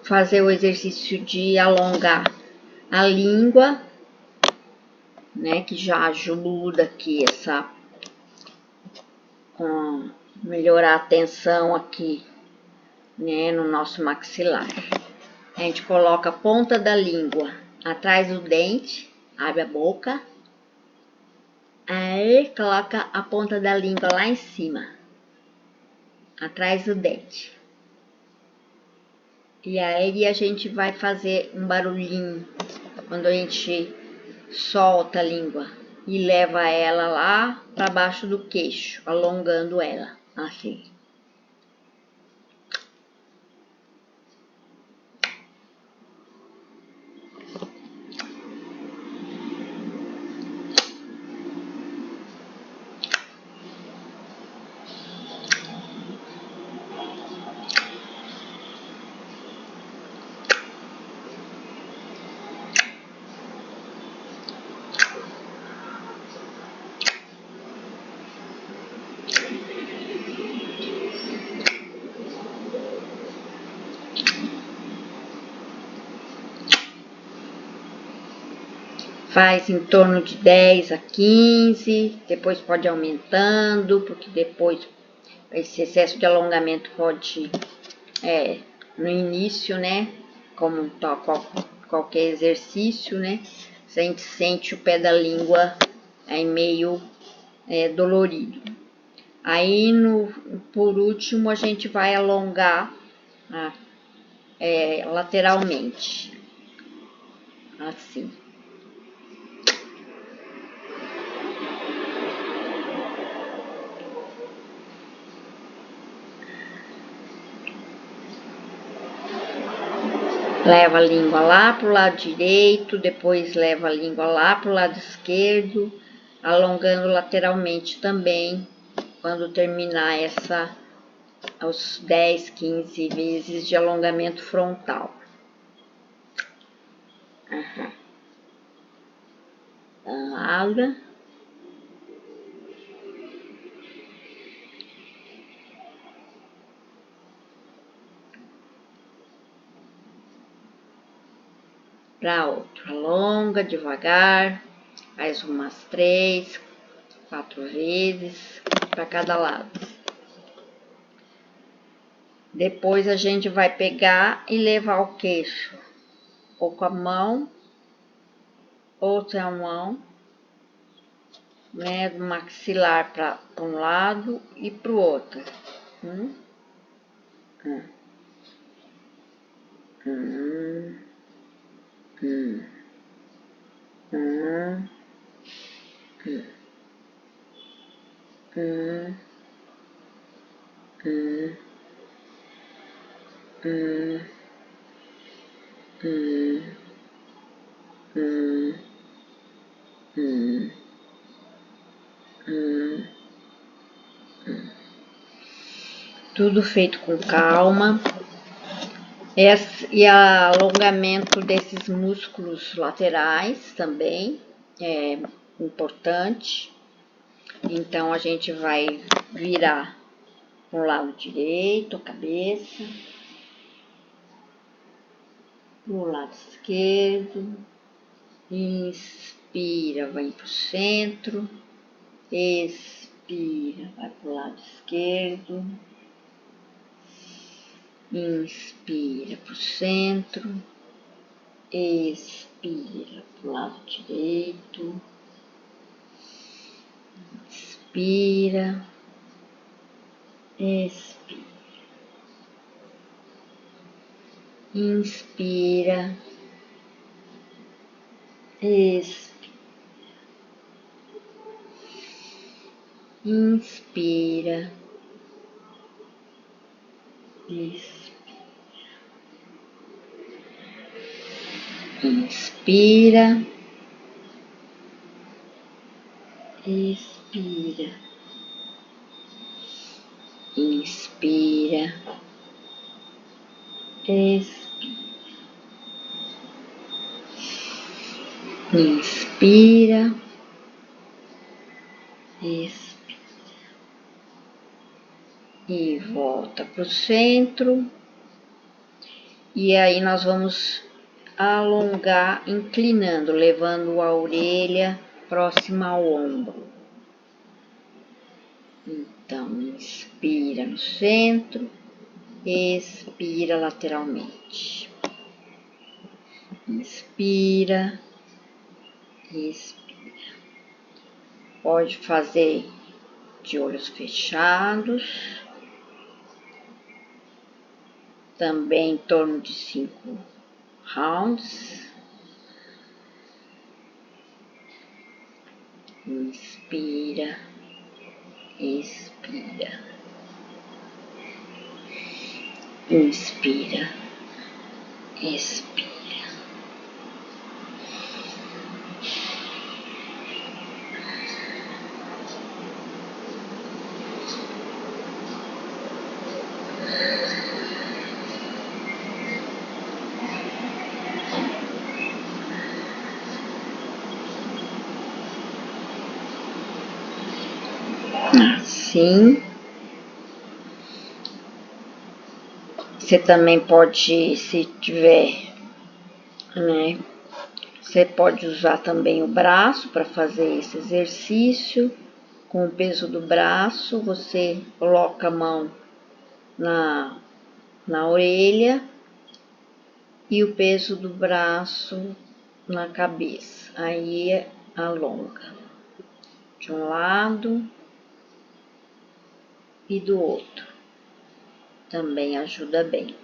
fazer o exercício de alongar a língua, né, que já ajuda aqui melhorar a tensão aqui, né, no nosso maxilar. A gente coloca a ponta da língua atrás do dente, abre a boca, aí coloca a ponta da língua lá em cima, atrás do dente. E aí a gente vai fazer um barulhinho quando a gente solta a língua e leva ela lá para baixo do queixo, alongando ela, assim. Faz em torno de 10 a 15, depois pode ir aumentando, porque depois esse excesso de alongamento pode, no início, né, como qualquer exercício, né, a gente sente o pé da língua meio dolorido. Aí, por último, a gente vai alongar lateralmente, assim. Leva a língua lá pro lado direito, depois leva a língua lá pro lado esquerdo, alongando lateralmente também, quando terminar os 10, 15 vezes de alongamento frontal. Abre. Para outro, alonga devagar, faz umas 3, 4 vezes para cada lado. Depois a gente vai pegar e levar o queixo, ou com a mão, ou sem a mão, né, do maxilar para um lado e para o outro. Tudo feito com calma. E alongamento desses músculos laterais também é importante. Então, a gente vai virar para o lado direito a cabeça, para o lado esquerdo, inspira, vai para o centro, expira, vai para o lado esquerdo, inspira para o centro, expira para o lado direito, inspira, expira, inspira, expira, inspira, inspira, expira, inspira, expira, inspira, expira e volta para o centro E aí nós vamos alongar, inclinando, levando a orelha próxima ao ombro. Então, inspira no centro, expira lateralmente. Inspira, expira. Pode fazer de olhos fechados. Também em torno de 5 rounds. Inspira, expira. Inspira, expira. Assim. Você também pode, se tiver, né? Você pode usar também o braço para fazer esse exercício. Com o peso do braço, você coloca a mão na orelha e o peso do braço na cabeça. Aí alonga de um lado e do outro. Também ajuda bem.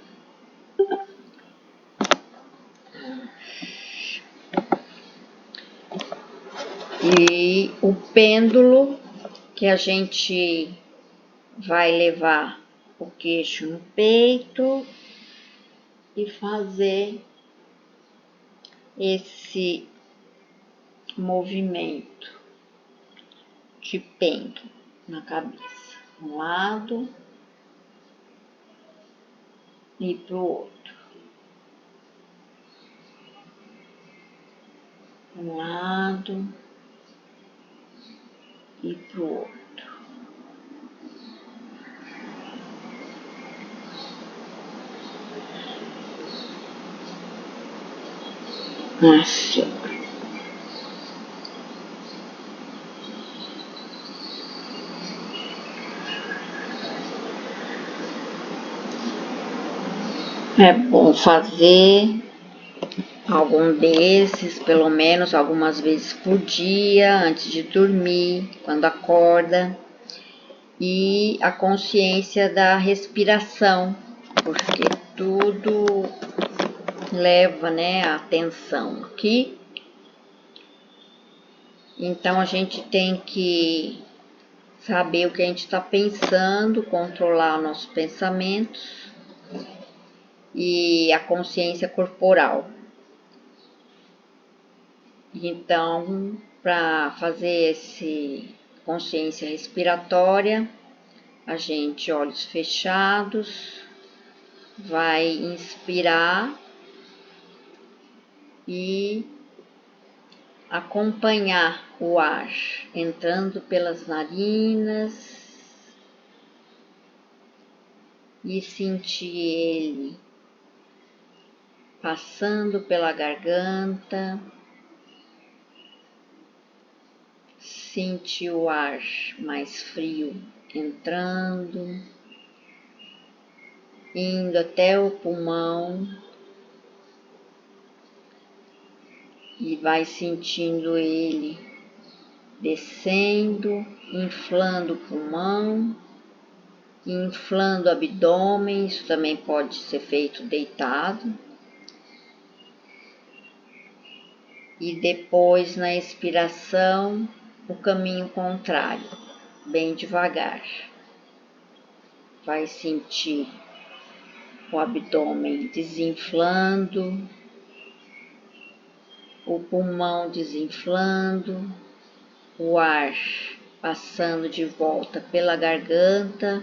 E o pêndulo, que a gente vai levar o queixo no peito e fazer esse movimento de pêndulo na cabeça. Um lado e pro outro. Um lado e pro outro. Assim. É bom fazer algum desses, pelo menos algumas vezes por dia, antes de dormir, quando acorda. E a consciência da respiração, porque tudo leva, né, a atenção aqui. Então a gente tem que saber o que a gente está pensando, controlar nossos pensamentos e a consciência corporal. Então, para fazer esse consciência respiratória, a gente, olhos fechados, vai inspirar e acompanhar o ar entrando pelas narinas e sentir ele passando pela garganta, sentir o ar mais frio entrando, indo até o pulmão e vai sentindo ele descendo, inflando o pulmão, inflando o abdômen. Isso também pode ser feito deitado. E depois, na expiração, o caminho contrário, bem devagar. Vai sentir o abdômen desinflando, o pulmão desinflando, o ar passando de volta pela garganta,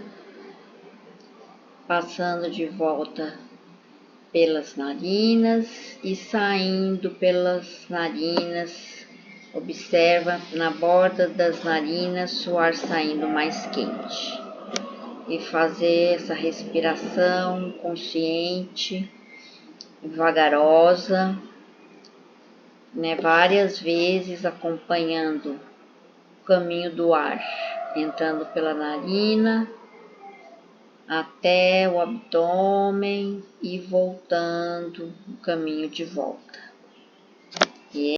passando de volta pelas narinas e saindo pelas narinas. Observa na borda das narinas o ar saindo mais quente. E fazer essa respiração consciente vagarosa, né? Várias vezes acompanhando o caminho do ar, entrando pela narina até o abdômen e voltando o caminho de volta.